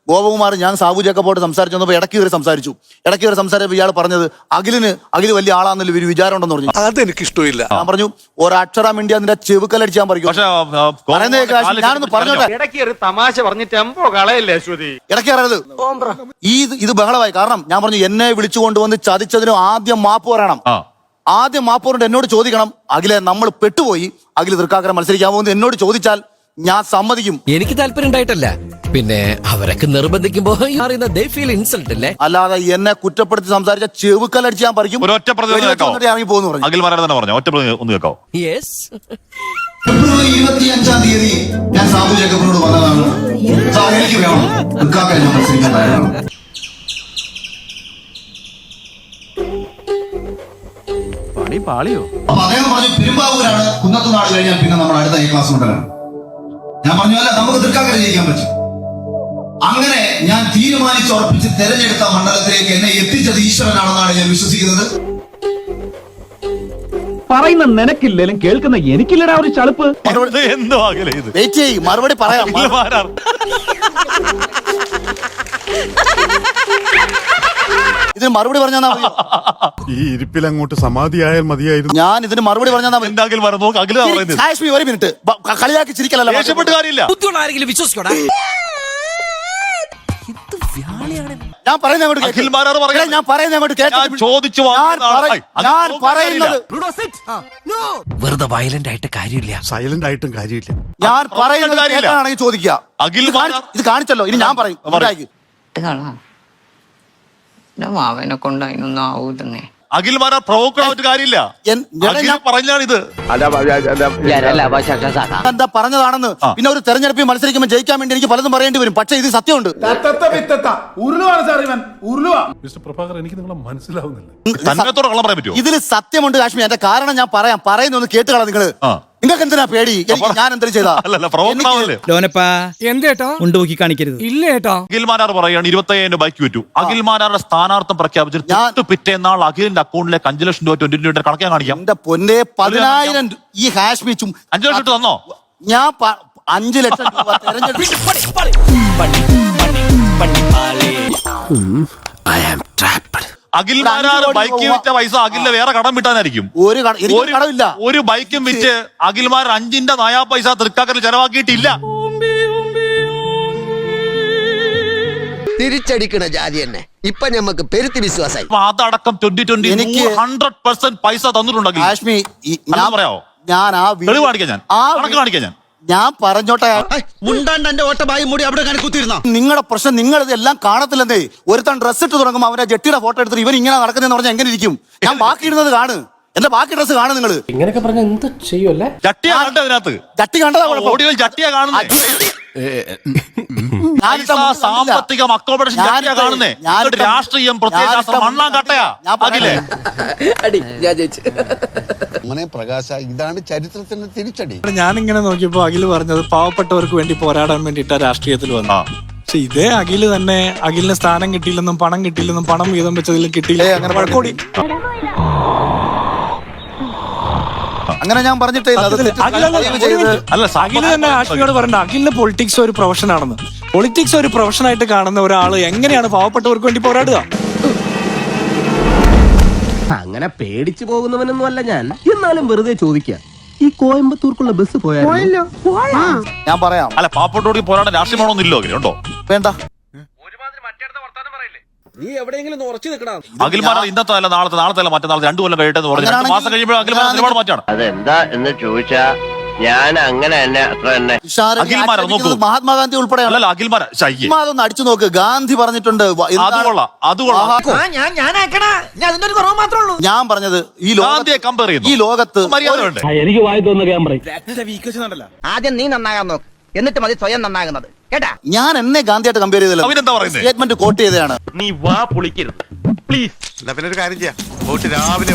ഗോപകുമാർ ഞാൻ സാബു ജേക്കബോട്ട് സംസാരിച്ചു വന്നപ്പോൾ ഇടയ്ക്ക് കയറി സംസാരിച്ചപ്പോൾ ഇയാൾ പറഞ്ഞത് അഖിൽ വലിയ ആളാന്നല്ലോ ഒരു വിചാരം ഉണ്ടെന്ന് പറഞ്ഞു. അതെനിക്ക് ഇഷ്ടമില്ല. ഞാൻ പറഞ്ഞു ഒരക്ഷരം വേണ്ടി അതിന്റെ ചെവുക്കലടിച്ച് ഞാൻ പറയും. ഞാനൊന്ന് പറഞ്ഞോട്ടെ. ഇടയ്ക്ക് തമാശ പറഞ്ഞ് ടെമ്പോ കളയല്ലേ അശ്വതി. ഇടയ്ക്ക് അറിയത് ഇത് ബഹളമായി. കാരണം ഞാൻ പറഞ്ഞു എന്നെ വിളിച്ചു കൊണ്ടുവന്ന് ചതിച്ചതിന് ആദ്യം മാപ്പ് പറയണം. ആദ്യം മാപ്പ് പറഞ്ഞിട്ട് എന്നോട് ചോദിക്കണം അഖിലെ നമ്മൾ പെട്ടുപോയി, അഖിൽ തൃക്കാക്കര മത്സരിക്കാമോ എന്ന് എന്നോട് ചോദിച്ചാൽ ഞാൻ സമ്മതിക്കും. എനിക്ക് താല്പര്യം ഉണ്ടായിട്ടല്ല, പിന്നെ അവരൊക്കെ നിർബന്ധിക്കുമ്പോ അല്ലാതെ എന്നെ കുറ്റപ്പെടുത്തി സംസാരിച്ച ചെവുക്കലടിച്ച് ഞാൻ പറിക്കും. ഇറങ്ങി പോകുന്നു ഫെബ്രുവരി 25-ാം തീയതി ഞാൻ സാബു ജേക്കബിനോട് വന്നതാണ്. എനിക്ക് വേണം തൃക്കാക്കര ഞാൻ മത്സരിക്കാൻ തയ്യാറാണ്. അപ്പൊ അദ്ദേഹം പറഞ്ഞു പെരുമ്പാവൂരാണ്, കുന്നത്തുനാട് കഴിഞ്ഞാൽ പിന്നെ നമ്മൾ അടുത്ത A ക്ലാസ് മണ്ഡലം. ഞാൻ പറഞ്ഞു അല്ല നമുക്ക് തൃക്കാക്കര ജയിക്കാൻ പറ്റും. അങ്ങനെ ഞാൻ തീരുമാനിച്ചുറപ്പിച്ച് തെരഞ്ഞെടുത്ത മണ്ഡലത്തിലേക്ക് എന്നെ എത്തിച്ചത് ഈശ്വരനാണെന്നാണ് ഞാൻ വിശ്വസിക്കുന്നത്. പറയുന്ന നിനക്കില്ലേലും കേൾക്കുന്ന എനിക്കില്ലടാ ഒരു ചളുപ്പ്. മറുപടി പറയാം. ഇതിന് മറുപടി പറഞ്ഞാൽ ഈ ഇരിപ്പിൽ അങ്ങോട്ട് സമാധിയായാൽ മതിയായിരുന്നു. ഞാൻ ഇതിന് മറുപടി പറഞ്ഞാൽ ഒരു മിനിറ്റ് കളിയാക്കി ചിരിക്കലല്ലോ. വിശ്വസിക്കോടാ. ഞാൻ പറയുന്നത് വെറുതെ വയലന്റ് ആയിട്ട് കാര്യമില്ല. സൈലന്റ് ആയിട്ടും കാര്യമില്ല. ഞാൻ പറയുന്നത് ചോദിക്കുക. ഇത് കാണിച്ചല്ലോ, ഇനി ഞാൻ പറയും. മാവനെ കൊണ്ട് അതിനൊന്നും ആവൂലെന്നേ. അഖിൽമാരാ പ്രവോക്കണ കാര്യമില്ല. പറഞ്ഞാണിത് എന്താ പറഞ്ഞതാണെന്ന്. പിന്നെ ഒരു തെരഞ്ഞെടുപ്പിൽ മത്സരിക്കുമ്പോൾ ജയിക്കാൻ വേണ്ടി എനിക്ക് പലതും പറയേണ്ടി വരും. പക്ഷേ ഇത് സത്യമുണ്ട്. ഇതിൽ സത്യമുണ്ട് കാശ്മീർ. എന്റെ കാരണം ഞാൻ പറയാം. പറയുന്നൊന്ന് കേട്ടുകളാ നിങ്ങള്. നിങ്ങൾക്ക് എന്തിനാ പേടി? ഞാൻ എന്തിനു ചെയ്താ ഉണ്ടുപോക്കി കാണിക്കരുത്. ഇല്ല ഏട്ടാ. അഖിൽമാരാർ പറയാണ് 25,000 ബൈക്ക് വിറ്റു. അഖിൽമാരാരുടെ സ്ഥാനാർത്ഥം പ്രഖ്യാപിച്ചിട്ട് പിറ്റേന്നാൾ അഖിലിന്റെ അക്കൗണ്ടിലേക്ക് 5 ലക്ഷം രൂപ 20 രൂപ കണക്കാൻ കാണിക്കാം. എന്റെ പൊന്നെ 10,000 ഈ ഹാഷ്മി 5 ലക്ഷം രൂപ തന്നോ? ഞാൻ 5 ലക്ഷം രൂപ തെരഞ്ഞെടുപ്പ് അഖിൽമാരാർ ബൈക്ക് വിറ്റ പൈസ അഖിലിന്റെ വേറെ കടം വിട്ടാനായിരിക്കും. ഒരു ബൈക്കും വിറ്റ് അഖിൽമാർ 5ന്റെ നയാ പൈസ തൃക്കാക്കരയിൽ ചെലവാക്കിയിട്ടില്ല. തിരിച്ചടിക്കണ ജാതി തന്നെ ഇപ്പൊ ഞമ്മക്ക് പെരുത്തി വിശ്വാസമായി. അതടക്കം 2020 എനിക്ക് 100% പൈസ തന്നിട്ടുണ്ടെങ്കിൽ പറയാമോ? ഞാൻ തെളിവ് കാണിക്കാൻ, ഞാൻ കണക്ക് കാണിക്കാൻ. ഞാൻ പറഞ്ഞോട്ടെ. മുണ്ടാണ്ട് ഓട്ട ബായി മൂടി അവിടെ കുത്തിയിരുന്ന നിങ്ങളുടെ പ്രശ്നം നിങ്ങൾ ഇതെല്ലാം കാണത്തില്ലെന്നേ. ഒരുത്തൻ ഡ്രസ് ഇട്ട് തുടങ്ങും, അവന്റെ ജെട്ടിയുടെ ഫോട്ടോ എടുത്തിട്ട് ഇവൻ ഇങ്ങനെ നടക്കുന്നതെന്ന് പറഞ്ഞാൽ എങ്ങനെ ഇരിക്കും? ഞാൻ ബാക്കി ഇടുന്നത് കാണ്, എന്റെ ബാക്കി ഡ്രസ് കാണും. നിങ്ങൾ ഇങ്ങനെയൊക്കെ പറഞ്ഞ എന്ത് ചെയ്യൂല്ലേ? ജട്ടിയാ കണ്ടത് അതിനകത്ത്. ജട്ടി കണ്ടതാ ഓഡിയോയിൽ ജട്ടിയാ കാണുന്നത്. സാമ്പത്തികം അക്കോമഡേഷൻ ജട്ടിയാ കാണുന്നേ. രാഷ്ട്രീയം പ്രത്യയശാസ്ത്രം മണ്ണാൻ കട്ടയാ. അഖിലേ പ്രകാശ, ഇതാണ് ചരിത്രത്തിന്റെ തിരിച്ചടി. ഞാനിങ്ങനെ നോക്കിയപ്പോ അഖില് പറഞ്ഞത് പാവപ്പെട്ടവർക്ക് വേണ്ടി പോരാടാൻ വേണ്ടിയിട്ടാ രാഷ്ട്രീയത്തിൽ വന്ന. പക്ഷെ ഇതേ അഖില് തന്നെ അഖിലിന് സ്ഥാനം കിട്ടിയില്ലെന്നും പണം കിട്ടിയില്ലെന്നും പണം വീതം വെച്ചതിൽ കിട്ടിയില്ല അങ്ങനെ വഴക്കൂടി. അങ്ങനെ ഞാൻ പറഞ്ഞിട്ടേ അഖില് തന്നെ ആഷ്മിയോട് പറഞ്ഞ അഖിലിന് പൊളിറ്റിക്സ് ഒരു പ്രൊഫഷൻ ആണെന്ന്. പൊളിറ്റിക്സ് ഒരു പ്രൊഫഷനായിട്ട് കാണുന്ന ഒരാള് എങ്ങനെയാണ് പാവപ്പെട്ടവർക്ക് വേണ്ടി പോരാടുക? അങ്ങനെ പേടിച്ചു പോകുന്നവനൊന്നും അല്ല ഞാൻ. എന്നാലും വെറുതെ ചോദിക്കാം, ഈ കോയമ്പത്തൂർക്കുള്ള ബസ് പോയാലോ? ഞാൻ പറയാം. അല്ല, പാവപ്പെട്ടോട് പോരാടാൻ രാഷ്ട്രീയമാണോന്നും ഇല്ലോ ഉണ്ടോ? വേണ്ട. നീ എവിടെയെങ്കിലും ഉറച്ചു നിൽക്കണം. അഖിൽമാരാർ ഇന്നത്തെ അല്ല നാളത്തെ അല്ല മറ്റന്നാൾ 2 കൊല്ലം കഴിയട്ടെന്ന് പറഞ്ഞു. 2 മാസം കഴിയുമ്പോൾ അഖിൽമാരാർ ഒരുപാട് മാറ്റാണ്. അതെന്താ എന്ന് ചോദിച്ചാ ഞാൻ അങ്ങനെ തന്നെ അത്ര തന്നെ. മഹാത്മാഗാന്ധി ഉൾപ്പെടെ അതൊന്ന് അടിച്ചു നോക്ക്. ഗാന്ധി പറഞ്ഞിട്ടുണ്ട്. ഞാൻ പറഞ്ഞത് ഈ ലോകത്ത് എനിക്ക് വായി തോന്നുന്ന ക്യാമറ ആദ്യം നീ നന്നാകാൻ നോക്ക്, എന്നിട്ട് മതി സ്വയം നന്നാകുന്നത് കേട്ടാ. ഞാൻ എന്നെ ഗാന്ധിയായിട്ട് കമ്പയർ ചെയ്തല്ലോ. സ്റ്റേറ്റ്മെന്റ് കോട്ട് ചെയ്തതാണ്. നീ വാ പൊളിക്കരുത് പ്ലീസ്. പിന്നെ ഒരു കാര്യം ചെയ്യാം, രാവിലെ